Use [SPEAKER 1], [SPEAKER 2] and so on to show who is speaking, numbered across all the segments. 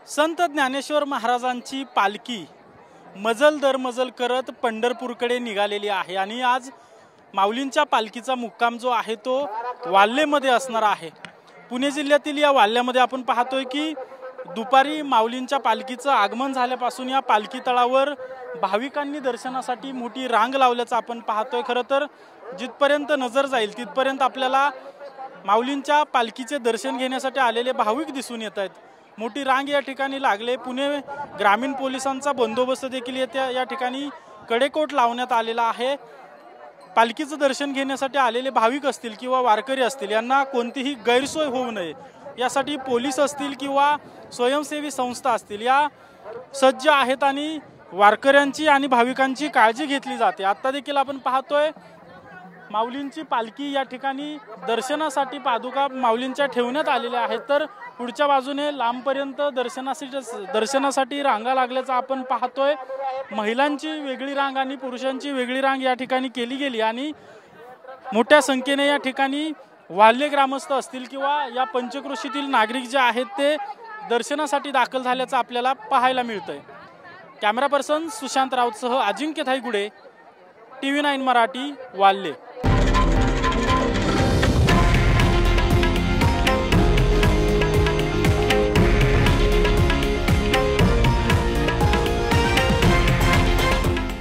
[SPEAKER 1] संत ज्ञानेश्वर महाराजांची पालखी मजल दर मजल करत पंढरपूरकडे निघालेली आहे आणि आज माऊलींच्या पालखीचा मुक्काम जो आहे तो वाल्हेमध्ये असणार आहे। पुणे जिल्ह्यातील या वाल्ह्यामध्ये आपण पाहतोय की दुपारी माऊलींच्या पालखीचं आगमन झाल्यापासून या पालखी तळावर भाविकांनी दर्शनासाठी मोठी रांग लावल्याचं आपण पाहतोय। खरं तर जिथपर्यंत नजर जाईल तिथपर्यंत आपल्याला माऊलींच्या पालखीचे दर्शन घेण्यासाठी आलेले भाविक दिसून येत आहेत। मोठी रांग या ठिकाणी लागले। पुणे ग्रामीण पोलिसांचा बंदोबस्त देखील या ठिकाणी कडेकोट लावण्यात आलेला आहे। पालखीचं दर्शन घेण्यासाठी आलेले भाविक असतील किंवा वारकरी असतील यांना कोणतीही गैरसोय होऊ नये यासाठी पोलीस असतील किंवा स्वयंसेवी संस्था असतील या सज्ज आहेत आणि वारकऱ्यांची आणि भाविकांची काळजी घेतली जाते। आता देखील आपण पाहतोय माऊलींची पालखी या ठिकाणी दर्शनासाठी पादुका माऊलींच्या ठेवण्यात आलेल्या आहेत, तर पुढच्या बाजूने लांबपर्यंत दर्शनासाठी रांगा लागल्याचं आपण पाहतोय। महिलांची वेगळी रांग आणि पुरुषांची वेगळी रांग या ठिकाणी केली गेली आणि मोठ्या संख्येने या ठिकाणी वाल्हे ग्रामस्थ असतील किंवा या पंचक्रोशीतील नागरिक जे आहेत ते दर्शनासाठी दाखल झाल्याचं आपल्याला पाहायला मिळतंय। कॅमेरा पर्सन सुशांत राऊतसह अजिंक्य थाईगुडे, TV9 मराठी, वाल्हे।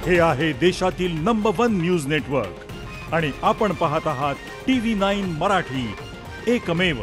[SPEAKER 2] हे आहे देशातील नंबर 1 न्यूज नेटवर्क आणि आपण पाहत आहात TV9 मराठी, एकमेव।